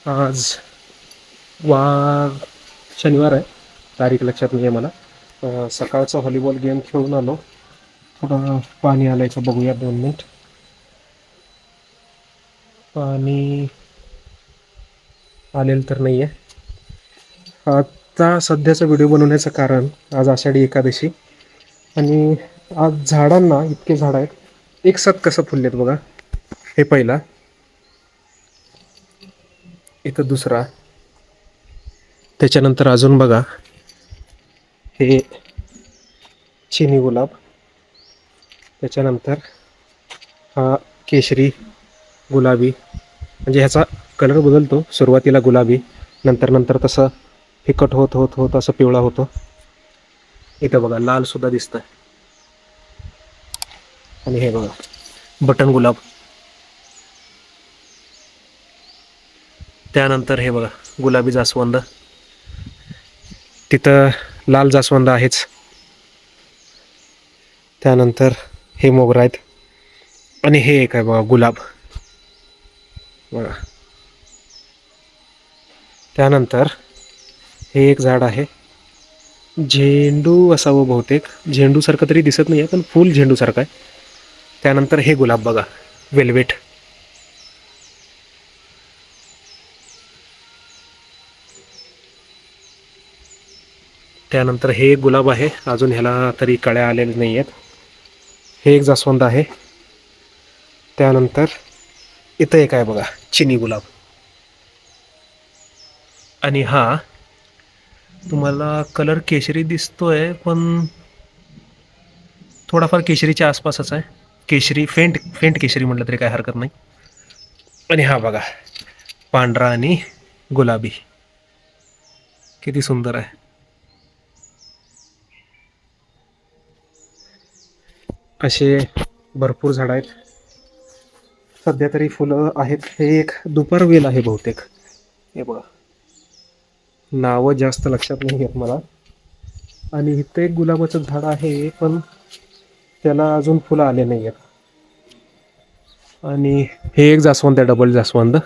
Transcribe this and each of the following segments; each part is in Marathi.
आज वार शनिवार आहे, तारीख लक्षात नाही आहे मला. सकाळचा व्हॉलीबॉल गेम खेळून आलो. थोडं पाणी आलंय का बघूया, 2 मिनिट. पाणी आलेलं तर नाही आहे. आता सध्याचा व्हिडिओ बनवण्याचं कारण, आज आषाढी एकादशी आणि आज झाडांना इतके झाड आहेत, एक साथ कसं फुललेत बघा. हे पहिला, इथं दुसरा, त्याच्यानंतर अजून बघा हे चिनी गुलाब, त्याच्यानंतर हा केशरी गुलाबी, म्हणजे ह्याचा कलर बदलतो. सुरुवातीला गुलाबी, नंतर नंतर तसं फिकट होत होत होत असं पिवळा होतो. इथं बघा लाल सुद्धा दिसतंय. आणि हे बघा बटन गुलाब. त्यानंतर हे बघा गुलाबी जास्वंद, तिथं लाल जास्वंद आहेच. त्यानंतर हे मोगरा आहेत आणि हे एक आहे बघा गुलाब बघा. त्यानंतर हे एक झाड आहे, झेंडू असावं बहुतेक, झेंडूसारखं तरी दिसत नाही आहे पण फुल झेंडूसारखं आहे. त्यानंतर हे गुलाब बघा, वेल्वेट. त्यानंतर हे एक गुलाब आहे, अजून ह्याला तरी कळ्या आलेल्या नाही आहेत. हे एक जास्वंद आहे. त्यानंतर इथं एक आहे बघा चिनी गुलाब. आणि हा तुम्हाला कलर केशरी दिसतोय पण थोडाफार केशरीच्या आसपासच आहे. केशरी, फेंट फेंट केशरी म्हटलं तरी काय हरकत नाही. आणि हा बघा पांढरा आणि गुलाबी, किती सुंदर आहे. असे भरपूर झाड आहेत. सध्या तरी फुलं आहेत. हे एक दुपार वेल आहे बहुतेक. हे बघा, नावं जास्त लक्षात नाही येत मला. आणि इथं एक गुलाबाचं झाड आहे पण त्याला अजून फुलं आले नाही आहेत. आणि हे एक जास्वंद आहे, डबल जास्वंद.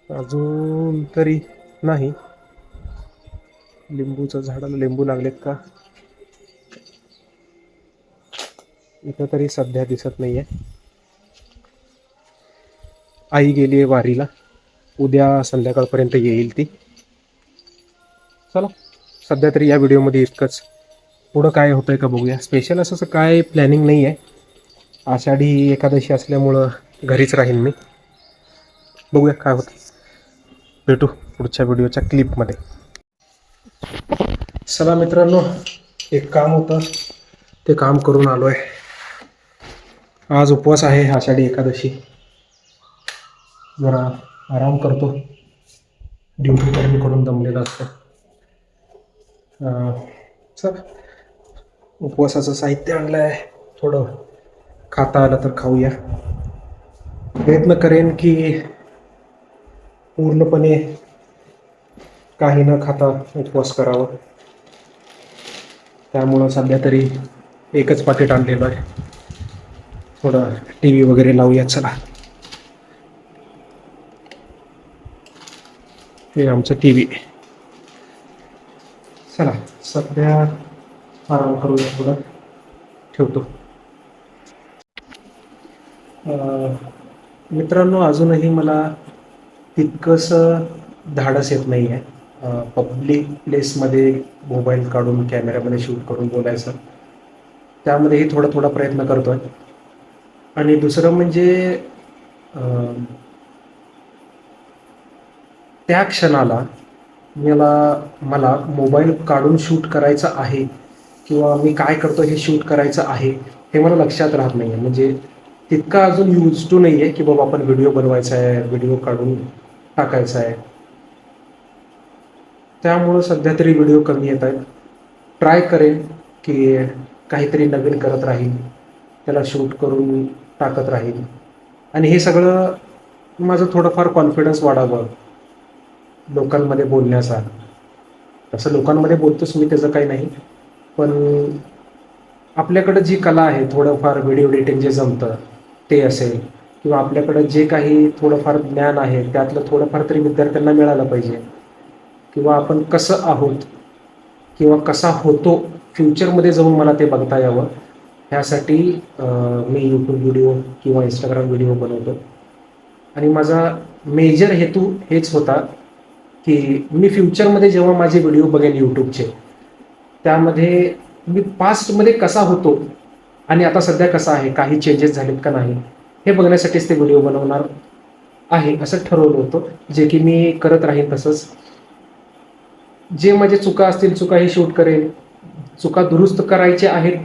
अजून तरी नाही. लिंबूचं झाडाला लिंबू लागलेत का, इथं तरी सध्या दिसत नाही आहे. आई गेली आहे वारीला, उद्या संध्याकाळपर्यंत येईल ती. चला सध्या तरी या व्हिडिओमध्ये इतकंच. पुढं काय होतंय का बघूया. स्पेशल असं काय प्लॅनिंग नाही आहे. आषाढी एकादशी असल्यामुळं घरीच राहीन मी. बघूया काय होतं. भेटू पुढच्या व्हिडिओच्या क्लिपमध्ये. चला मित्रांनो, एक काम होतं ते काम करून आलो आहे. आज उपवास आहे, आषाढी एकादशी. जरा आराम करतो, ड्युटी करून दमलेला असतो. चला, उपवासाचं साहित्य आणलं आहे, थोडं खाता आलं तर खाऊया. प्रयत्न करेन की पूर्णपणे काही न खाता उपवास करावं. त्यामुळं सध्या तरी एकच पाकिट आणलेलं आहे. थोडं टी व्ही वगैरे लावूया. चला, हे आमचं टी व्ही. चला सध्या आराम करूया, थोडं ठेवतो. मित्रांनो, अजूनही मला तितकंसं धाडस येत नाही आहे पब्लिक प्लेसमध्ये मोबाईल काढून कॅमेऱ्यामध्ये शूट करून बोलायचं. त्यामध्येही थोडा थोडा प्रयत्न करतो आहे. आणि दुसरं म्हणजे त्या क्षणाला मला मोबाईल काढून शूट करायचं आहे किंवा मी काय करतो हे शूट करायचं आहे हे मला लक्षात राहत नाही आहे. म्हणजे तितका अजून यूज टू नाही आहे की बाबा आपण व्हिडिओ बनवायचा आहे, व्हिडिओ काढून टाकायचा आहे. त्यामुळं सध्या तरी व्हिडिओ कमी येत आहेत. ट्राय करेन की काहीतरी नवीन करत राहील, त्याला शूट करून टाकत राहील. आणि हे सगळं माझं थोडंफार कॉन्फिडन्स वाढावं लोकांमध्ये बोलण्याचा. तसं लोकांमध्ये बोलतोच मी, त्याचं काही नाही. पण आपल्याकडं जी कला आहे, थोडंफार व्हिडिओ एडिटिंग जे जमतं ते असेल, किंवा आपल्याकडं जे काही थोडंफार ज्ञान आहे त्यातलं थोडंफार तरी विद्यार्थ्यांना मिळालं पाहिजे, किंवा आपण कसं आहोत किंवा कसा होतो फ्युचरमध्ये जाऊन मला ते बघता यावं, ह्यासाठी मी यूट्यूब व्हिडिओ किंवा इंस्टाग्राम व्हिडिओ बनवतो. आणि माझा मेजर हेतू हेच होता की मी फ्युचरमध्ये जेव्हा माझे व्हिडिओ बघेन यूट्यूबचे, त्यामध्ये मी पास्टमध्ये कसा होतो आणि आता सध्या कसा आहे, काही चेंजेस झालेत का नाही, हे बघण्यासाठीच ते व्हिडिओ बनवणार आहे असं ठरवलं होतं. जे की मी करत राहीन. तसंच जे माझे चुका असतील चुका हे शूट करेन, चुका दुरुस्त करायचे आहेत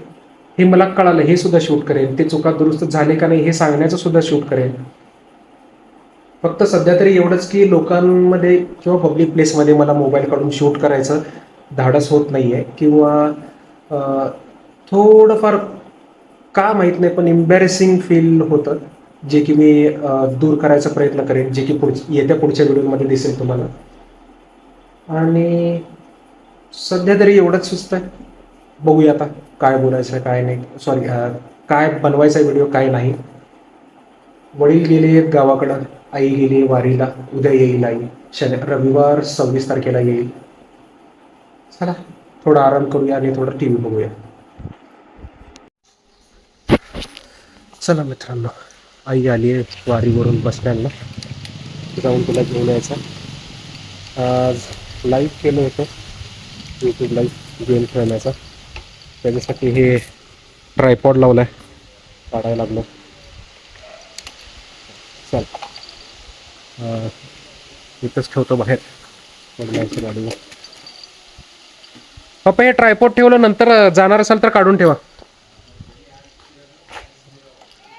हे मला कळालं हे सुद्धा शूट करेन, ते चुका दुरुस्त झाले का नाही हे सांगण्याचं सुद्धा शूट करेन. फक्त सध्या तरी एवढंच की लोकांमध्ये किंवा पब्लिक प्लेसमध्ये मला मोबाईल काढून शूट करायचं धाडस होत नाही आहे, किंवा थोडंफार का माहीत नाही पण एम्बॅरेसिंग फील होतं, जे की मी दूर करायचा प्रयत्न करेन, जे की पुढच्या व्हिडिओमध्ये दिसेल तुम्हाला. आणि सध्या तरी एवढंच सुचतं आहे. बघूया आता काय बोलायचं आहे काय नाही, सॉरी काय बनवायचा व्हिडिओ काय नाही. वडील गेले आहेत गावाकडं, आई गेली वारीला, उद्या येईल आई, रविवार 26 तारखेला येईल. चला थोडा आराम करूया आणि थोडं टी व्ही बघूया. चला मित्रांनो, आई आली आहे वारीवरून बस स्टँडला, जाऊन तुला घेऊन यायचा. आज लाईव्ह केलं होतं यूट्यूब लाईव्ह गेम खेळण्याचा, त्याच्यासाठी हे ट्रायपॉड लावला आहे, काढायला लागलो. चल इथंच ठेवतो बाहेर बदलायची गाडीवर. पप्पा हे ट्रायपॉड ठेवलं, नंतर जाणार असाल तर काढून ठेवा.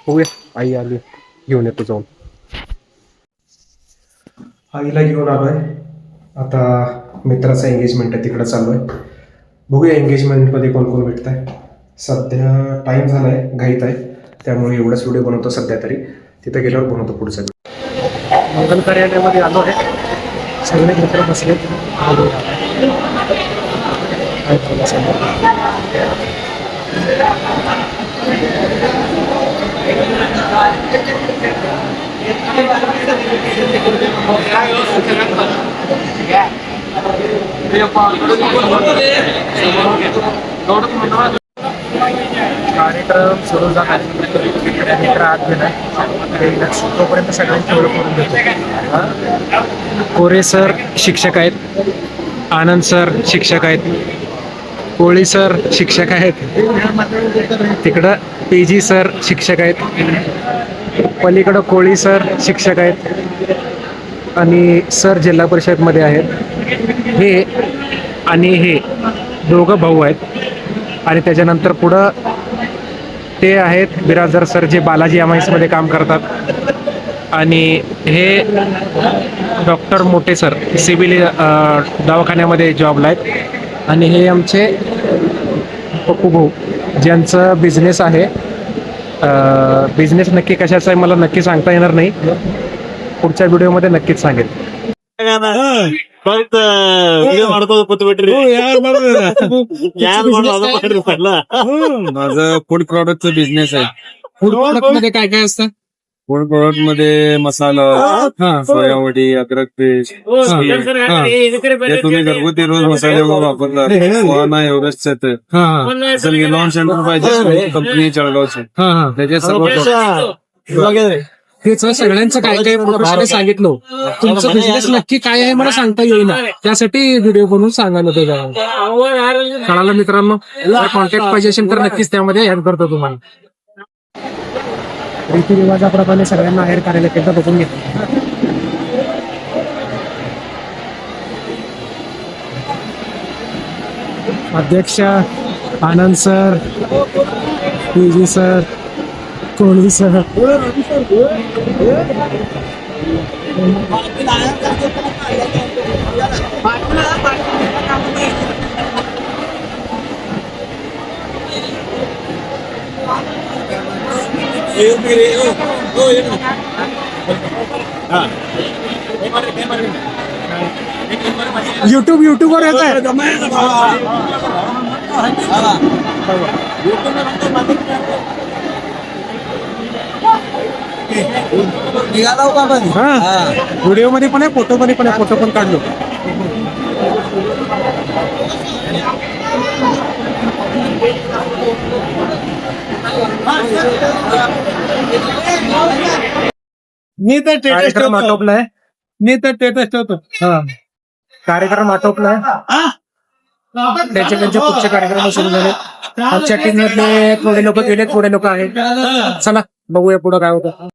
बघूया आई आली, घेऊन येतो जाऊन. आईला घेऊन आलोय, आता मित्राचं एंगेजमेंट आहे तिकडं चालू आहे. बघूया एंगेजमेंटमध्ये कोण कोण भेटत आहे. सध्या टाईम झाला आहे, घाईत आहे, त्यामुळे एवढंच व्हिडिओ बनवतो सध्या तरी. तिथं गेल्यावर बनवतो पुढचा. मंगल कार्यालयामध्ये आलो आहे, सगळे मित्र बसले. कार्यक्रम सुरू झाला, मित्र आत गेला, तोपर्यंत सगळ्यांची ओळख करून देतो. कोरे सर शिक्षक आहेत, आनंद सर शिक्षक आहेत, कोळी सर शिक्षक आहेत, तिकडं PG सर शिक्षक आहेत, पलीकडं कोळी सर शिक्षक आहेत, आणि सर जिल्हा परिषदमध्ये आहेत. हे आणि हे दोघं भाऊ आहेत. आणि त्याच्यानंतर पुढं ते आहेत बिराजदार सर, जे बालाजी MIS मध्ये काम करतात. आणि हे डॉक्टर मोठे सर सिव्हिल दवाखान्यामध्ये जॉबला आहेत. आणि हे आमचे पप्पू भाऊ, ज्यांचं बिझनेस आहे. बिझनेस नक्की कशाचा आहे मला नक्की सांगता येणार नाही, पुढच्या व्हिडिओमध्ये नक्कीच सांगेल. माझं फूड प्रोडक्टचा बिझनेस आहे. फूड प्रोडक्ट मध्ये काय काय असतं? फूड प्रोडक्ट मध्ये मसाला, सोयावडी, अद्रक पेस्ट, हे तुम्ही घरगुती रोज मसाले वापरला एव्हरेस्ट लॉन्च सेंटर पाहिजे कंपनी जळगावची, त्याचे सर्व त्याचं सगळ्यांचं काय काय प्रोडक्ट सांगितलं. तुमचं बिझनेस नक्की काय आहे मला सांगता येईना, त्यासाठी व्हिडिओ बनवून सांगायला होतं. कळालं मित्रांनो, कॉन्टॅक्ट पाहिजे असेल तर नक्कीच त्यामध्ये ऍड करतो तुम्हाला. रीतिरिवाजाप्रमाणे सगळ्यांना ऍड करायला एकदा बघून घेतो. अध्यक्ष Anand sir, PG sir, Kohli sir, यूट्यूबवर येत आहे. हा व्हिडिओ मध्ये पण आहे, फोटो मध्ये पण आहे, फोटो पण काढलो. मी तर टेटस कार्यक्रम ठेवतो. आटोपलाय. मी तर टेटस ठेवतो. हा कार्यक्रम आटोपलाय. त्यांचे पुढचे कार्यक्रम सुरू झाले. आमच्या टीम मधले थोडे लोक गेले, थोडे लोक आहेत. चला बघूया पुढे काय होतं.